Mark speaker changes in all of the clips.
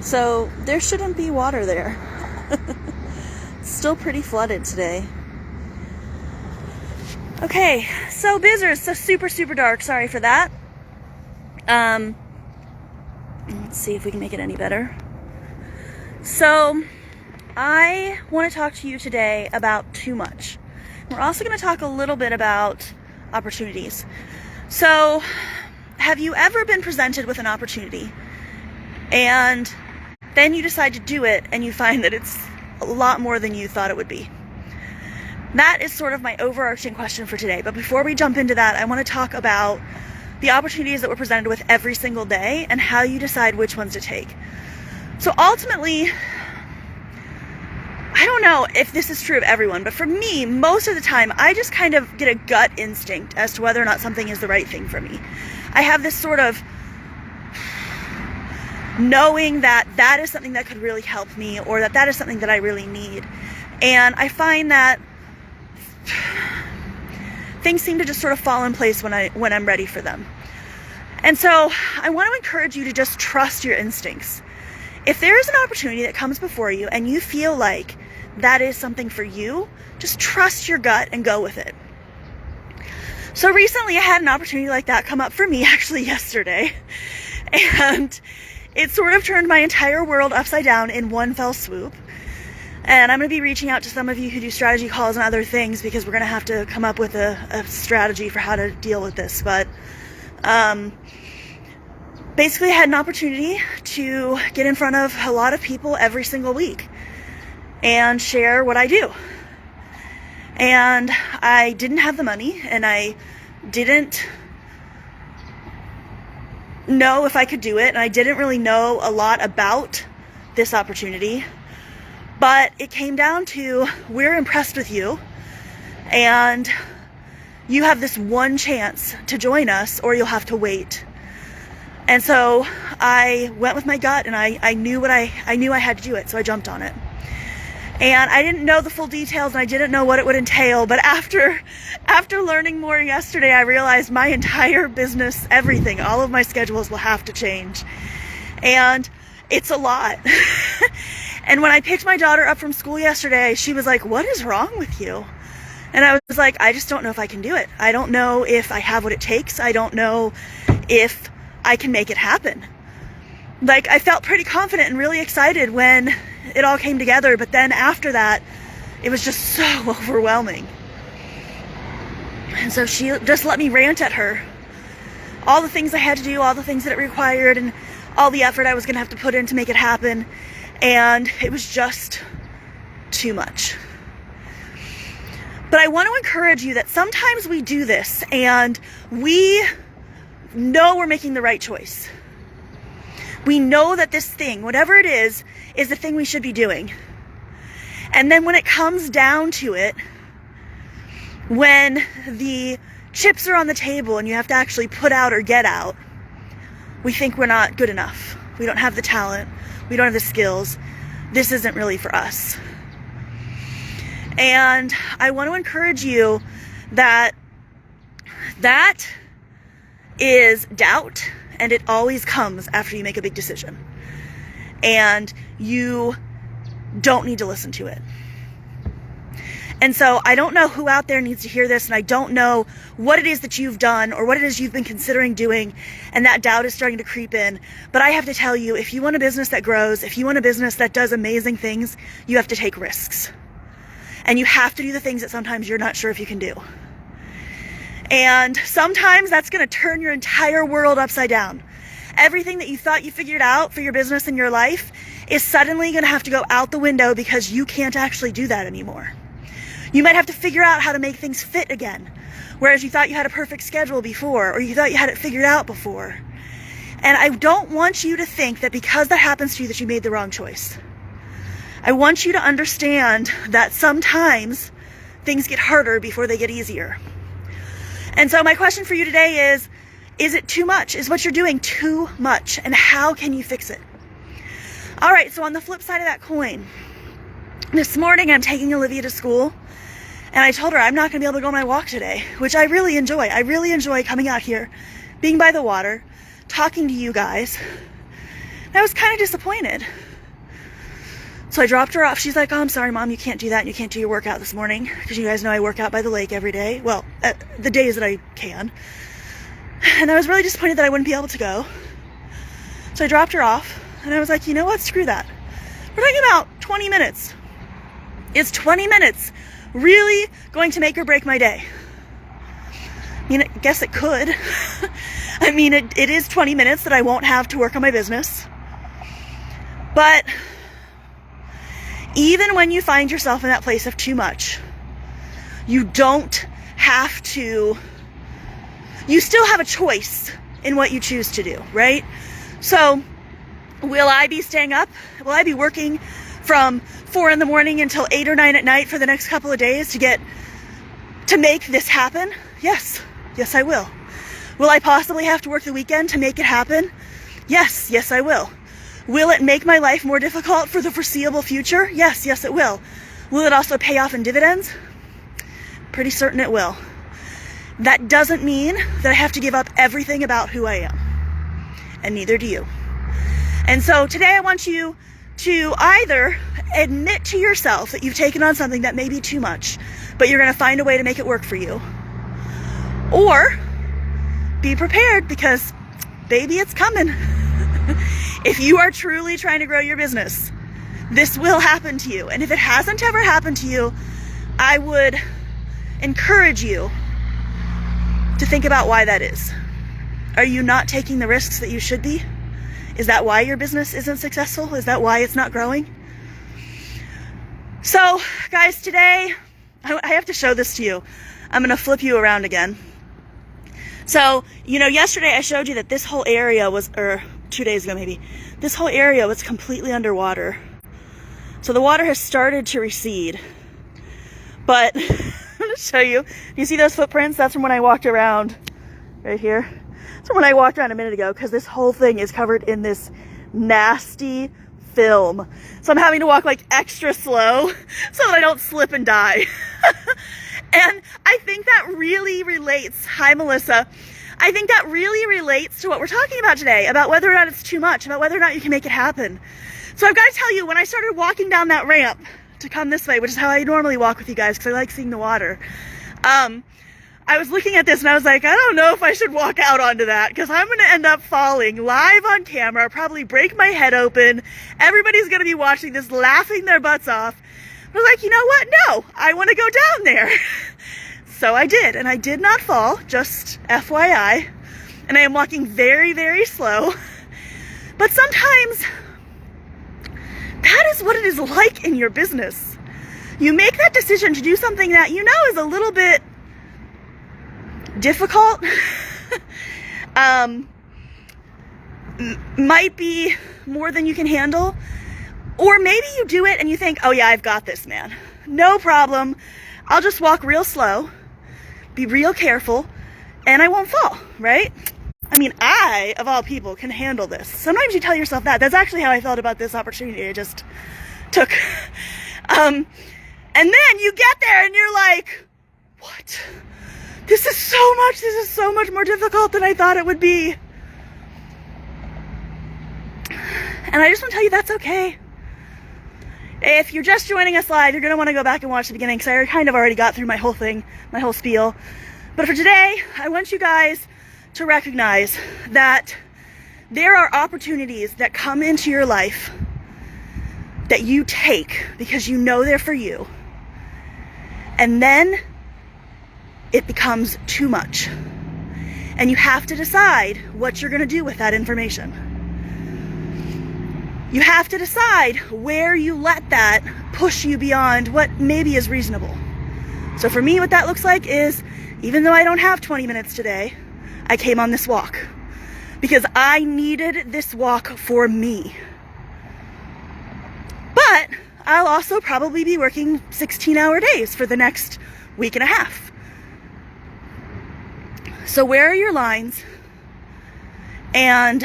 Speaker 1: So there shouldn't be water there. It's still pretty flooded today. Okay, so Bizzers, so super dark. Sorry for that. Let's see if we can make it any better. So I want to talk to you today about too much. We're also going to talk a little bit about opportunities. So have you ever been presented with an opportunity and then you decide to do it and you find that it's a lot more than you thought it would be? That is sort of my overarching question for today. But before we jump into that, I want to talk about the opportunities that we're presented with every single day and how you decide which ones to take. So ultimately, I don't know if this is true of everyone, but for me, most of the time, I just kind of get a gut instinct as to whether or not something is the right thing for me. I have this sort of knowing that that is something that could really help me, or that that is something that I really need. And I find that things seem to just sort of fall in place when I'm ready for them. And so I want to encourage you to just trust your instincts. If there is an opportunity that comes before you and you feel like that is something for you, just trust your gut and go with it. So recently I had an opportunity like that come up for me actually yesterday. And it sort of turned my entire world upside down in one fell swoop. And I'm going to be reaching out to some of you who do strategy calls and other things, because we're going to have to come up with a strategy for how to deal with this. But basically I had an opportunity to get in front of a lot of people every single week and share what I do. And I didn't have the money, and I didn't know if I could do it, and I didn't really know a lot about this opportunity. But it came down to, we're impressed with you, and you have this one chance to join us, or you'll have to wait. And so I went with my gut, and I knew I had to do it, so I jumped on it. And I didn't know the full details, and I didn't know what it would entail, but after learning more yesterday, I realized my entire business, everything, all of my schedules will have to change. And it's a lot. And when I picked my daughter up from school yesterday, she was like, "What is wrong with you?" And I was like, "I just don't know if I can do it. I don't know if I have what it takes. I don't know if I can make it happen." Like, I felt pretty confident and really excited when it all came together, but then after that, it was just so overwhelming. And so she just let me rant at her. All the things I had to do, all the things that it required, and all the effort I was going to have to put in to make it happen. And it was just too much. But I want to encourage you that sometimes we do this and we know we're making the right choice. We know that this thing, whatever it is the thing we should be doing. And then when it comes down to it, when the chips are on the table and you have to actually put out or get out, we think we're not good enough. We don't have the talent. We don't have the skills. This isn't really for us. And I want to encourage you that that is doubt, and it always comes after you make a big decision. And you don't need to listen to it. And so I don't know who out there needs to hear this, and I don't know what it is that you've done or what it is you've been considering doing, and that doubt is starting to creep in. But I have to tell you, if you want a business that grows, if you want a business that does amazing things, you have to take risks. And you have to do the things that sometimes you're not sure if you can do. And sometimes that's going to turn your entire world upside down. Everything that you thought you figured out for your business and your life is suddenly going to have to go out the window because you can't actually do that anymore. You might have to figure out how to make things fit again, whereas you thought you had a perfect schedule before, or you thought you had it figured out before. And I don't want you to think that because that happens to you that you made the wrong choice. I want you to understand that sometimes things get harder before they get easier. And so my question for you today is it too much? Is what you're doing too much? And how can you fix it? All right, so on the flip side of that coin, this morning I'm taking Olivia to school, and I told her I'm not going to be able to go on my walk today, which I really enjoy. I really enjoy coming out here, being by the water, talking to you guys. And I was kind of disappointed. So I dropped her off. She's like, oh, I'm sorry, Mom, you can't do that. And you can't do your workout this morning. Because you guys know I work out by the lake every day. Well, the days that I can. And I was really disappointed that I wouldn't be able to go. So I dropped her off. And I was like, you know what? Screw that. We're talking about 20 minutes. Is 20 minutes really going to make or break my day? I mean, I guess it could. I mean, it is 20 minutes that I won't have to work on my business. But even when you find yourself in that place of too much, you don't have to, you still have a choice in what you choose to do, right? So will I be staying up? Will I be working from 4 in the morning until 8 or 9 at night for the next couple of days to make this happen? Yes. Yes, I will. Will I possibly have to work the weekend to make it happen? Yes. Yes, I will. Will it make my life more difficult for the foreseeable future? Yes. Yes, it will. Will it also pay off in dividends? Pretty certain it will. That doesn't mean that I have to give up everything about who I am. And neither do you. And so today I want you to either admit to yourself that you've taken on something that may be too much, but you're going to find a way to make it work for you. Or be prepared because, baby, it's coming. If you are truly trying to grow your business, this will happen to you. And if it hasn't ever happened to you, I would encourage you to think about why that is. Are you not taking the risks that you should be? Is that why your business isn't successful? Is that why it's not growing? So, guys, today, I have to show this to you. I'm going to flip you around again. So, yesterday I showed you that this whole area was, or 2 days ago maybe, this whole area was completely underwater. So the water has started to recede. But, I'm going to show you. You see those footprints? That's from when I walked around right here. That's from when I walked around a minute ago, because this whole thing is covered in this nasty film. So I'm having to walk like extra slow so that I don't slip and die. And I think that really relates, hi Melissa, I think that really relates to what we're talking about today, about whether or not it's too much, about whether or not you can make it happen. So I've got to tell you, when I started walking down that ramp to come this way, which is how I normally walk with you guys because I like seeing the water, I was looking at this and I was like, I don't know if I should walk out onto that because I'm going to end up falling live on camera, probably break my head open. Everybody's going to be watching this, laughing their butts off. I was like, you know what? No, I want to go down there. So I did, and I did not fall, just FYI. And I am walking very, very slow. But sometimes that is what it is like in your business. You make that decision to do something that you know is a little bit difficult, might be more than you can handle. Or maybe you do it and you think, oh yeah, I've got this, man. No problem. I'll just walk real slow, be real careful, and I won't fall, right? I mean, I, of all people, can handle this. Sometimes you tell yourself that. That's actually how I felt about this opportunity I just took. And then you get there and you're like, what? This is so much more difficult than I thought it would be. And I just want to tell you that's okay. If you're just joining us live, you're going to want to go back and watch the beginning because I kind of already got through my whole thing, my whole spiel. But for today, I want you guys to recognize that there are opportunities that come into your life that you take because you know they're for you. And then it becomes too much. And you have to decide what you're going to do with that information. You have to decide where you let that push you beyond what maybe is reasonable. So for me, what that looks like is, even though I don't have 20 minutes today, I came on this walk because I needed this walk for me. But I'll also probably be working 16-hour days for the next week and a half. So where are your lines? And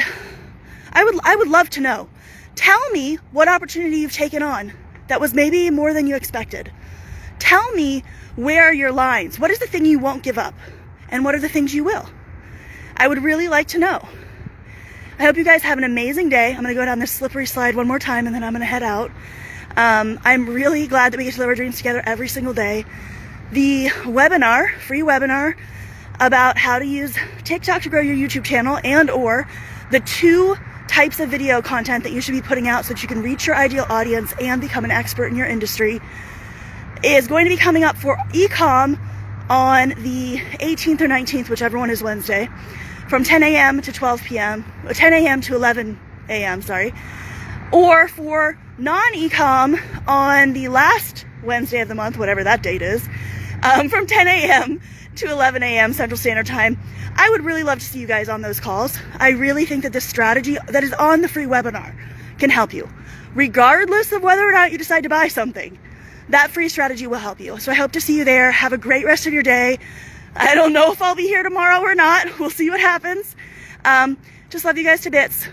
Speaker 1: I would love to know. Tell me what opportunity you've taken on that was maybe more than you expected. Tell me where are your lines. What is the thing you won't give up? And what are the things you will? I would really like to know. I hope you guys have an amazing day. I'm going to go down this slippery slide one more time and then I'm going to head out. I'm really glad that we get to live our dreams together every single day. The webinar, free webinar about how to use TikTok to grow your YouTube channel, and or the 2 types of video content that you should be putting out so that you can reach your ideal audience and become an expert in your industry, is going to be coming up for ecom on the 18th or 19th, whichever one is Wednesday, from 10 a.m. to 12 p.m., 10 a.m. to 11 a.m., or for non-ecom on the last Wednesday of the month, whatever that date is, from 10 a.m. to 11 a.m. Central Standard Time. I would really love to see you guys on those calls. I really think that this strategy that is on the free webinar can help you. Regardless of whether or not you decide to buy something, that free strategy will help you. So I hope to see you there. Have a great rest of your day. I don't know if I'll be here tomorrow or not. We'll see what happens. Just love you guys to bits.